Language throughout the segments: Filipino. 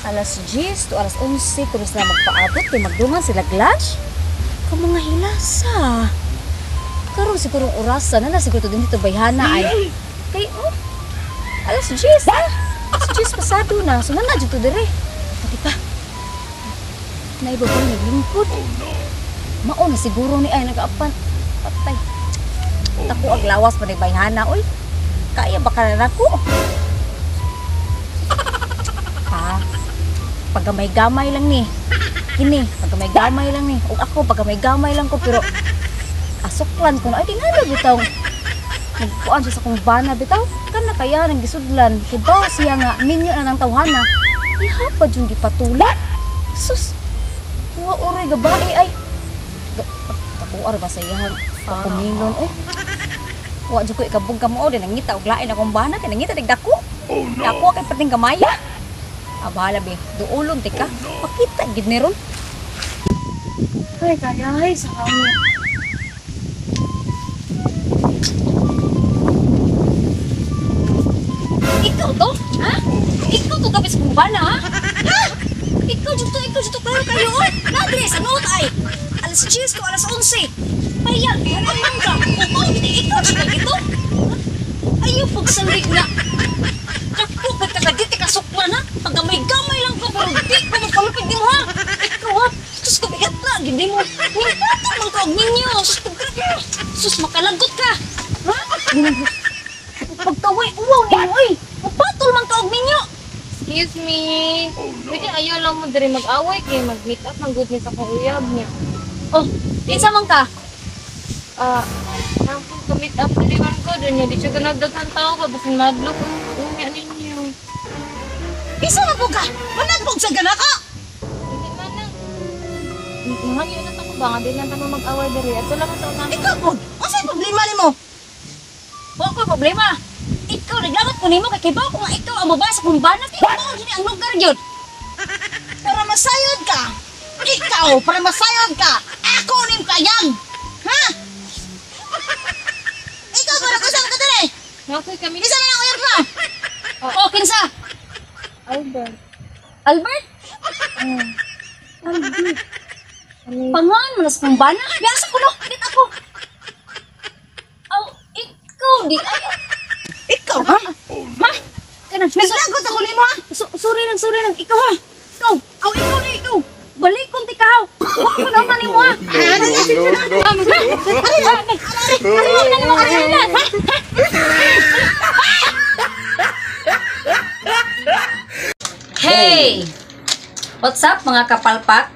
Alas 10 to alas 11 tuloy sila magpaabot kay magdungan sila lunch. Kung mga hilasa. Karon siguro orasan na siguro din dito bayhana ay. Kay alas 10 alas 10 pasado na. So na dito dire. Pati pa. Naiba ko naglingkod. Mao na siguro ni ay nag-apan. Patay. Tako ag lawas pa ni bayhana oy. Kaya ba ka na ako? Ha? Pagamay-gamay lang ni. Kini, pagamay-gamay lang ni. O ako, pagamay-gamay lang ko. Pero, asoklan ko na. Ay, di nga bitaw. Nagpuan siya sa kong bana, bitaw. Kan na kaya nang gisudlan. Kibaw siya nga, minyo na ng tawhana. Ihapad yung gipatula. Sus, mga uri gabae ay. Takuar ba sa iyahan? Pakumingon eh. Wa dyan ko ikabog ka mo. Nangita, uglain akong bana. Nangita, nagdako. Ako kay pating kamaya. Abala be, duulon tika. Pakita gid ni ron. Ay kaya sa kami. Ikaw to? Ha? Ikaw to kapis kong bana ha? Ha? Ikaw dito klaro kayo oy. Nadre sa note ay. Alas 10 ko alas 11. Payan, ano ka? Ikaw dito. Ayaw pagsalig na. Naku, pagkagadit, ikasukman ha? Pagamay-gamay lang ko, pero di ko magpalupig din mo ha? Ikaw ha? Sus, kabigat na, hindi mo. Nimpatol man ko ang ninyo. Sus, pagkagat. Sus, makalagot ka. Ha? Pagkaway, uwaw ni mo eh. Mapatol man ka ang ninyo. Excuse me. Pwede ayaw lang mo dari mag-away kay mag-meet up ng good sa kong uyab niya. Oh, kinsa man ka? Nang ka-meet up na liwan ko, doon niya di siya ganagdagan tao ka, basin madlok ang umya ninyo. Isa na po ka! Managpog sa gana ka! Hindi man na. Mahangyo na ako ba nga, di lang tayo mag-away dari. Ato lang sa unang. Ikaw po! Ano yung problema ni mo? Huwag ko problema. Ikaw, naglamat ko nimo kay kibaw ko nga ikaw ang babae sa kumbanan. Ikaw, gini ang lugar yun. Para masayod ka! Ikaw! Para masayod ka! Ako rin kayang! Ha? Ikaw ba nag-usap ka din eh? Okay kami. Isa na lang uyab na! Oh, kinsa? Albert. Albert? Albert. Pangan mo na sa kumbana. Biasa ko no, dito ako. Oh, ikaw, di ay. Ikaw ha? Ha? Kanang, Naglagot ako nimo ha? sorry lang. Ikaw ha? Ikaw. Oh, ikaw. Balik kong tikaw. Huwag ko naman ni mo ha. Hey! What's up mga kapalpak?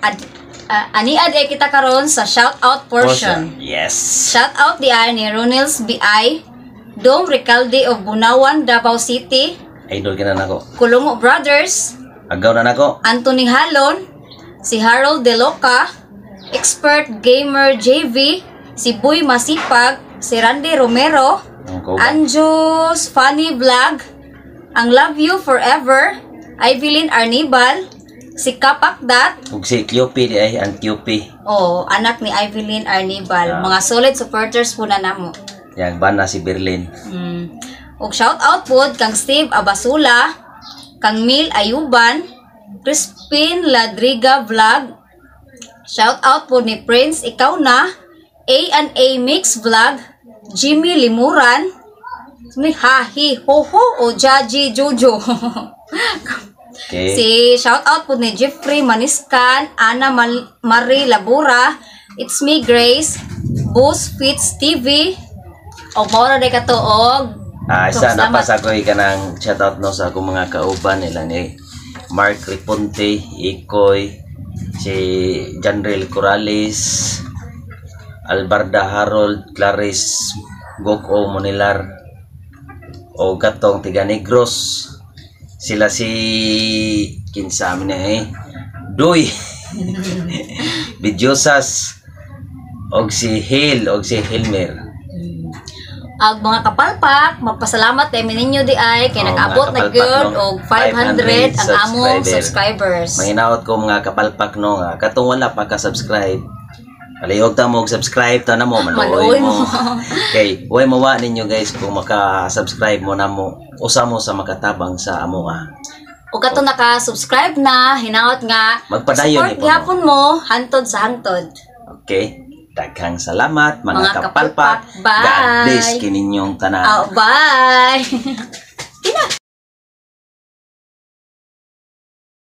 Aniad ay kita karon sa shoutout portion. Yes. Shoutout di ay ni Ronils B.I. Dom Recalde of Bunawan, Davao City. Idol ka na nako. Kulungo Brothers. Agaw na nako. Anthony Halon. Si Harold De Loca. Expert Gamer JV. Si Boy Masipag. Si Randy Romero. Anjus Funny Vlog. Ang Love You Forever. Evelyn Arnibal. Si Kapakdat. Ug si QP di ay ang QP. Oh, anak ni Evelyn Arnibal. Mga solid supporters po na namo. Yang bana si Berlin. Og shout out po kang Steve Abasula, kang Mil Ayuban, Crispin Ladriga Vlog. Shout out po ni Prince Ikaw Na, A&A Mix Vlog, Jimmy Limuran, ni Hahi Hoho o Jaji Jojo. Okay. Si shout out po ni Jeffrey Maniscan, Ana Marie Labura, It's Me Grace, Boss Fits TV. O maura day katuog. Isa na pa sa ko kanang shoutout no sa akong mga kauban nila ni Mark Riponte, Ikoy, si Janril Corrales, Albarda Harold, Clarice Goko Monilar, o Gatong Tiga Negros. Sila si kinsa amin na Doy Bidyosas, og si Hil, og si Hilmer. Ang mga kapalpak, magpasalamat tayo ninyo di ay kay nag-abot na gyud og 500 ang among subscribers. Manginaot ko mga kapalpak no nga katong wala pa ka subscribe. Palihog ta mo og subscribe ta na mo manuoy mo. Okay, way mawa ninyo guys kung maka-subscribe mo na mo usa mo sa makatabang sa amo ug kato naka-subscribe na, hinaot nga Magpadayon support ni po, gyapon mo hantod sa hantod. Okay? Daghang salamat mga Mga kapalpak. kapalpak. Bye. God bless kininyong tanan. Oh, bye.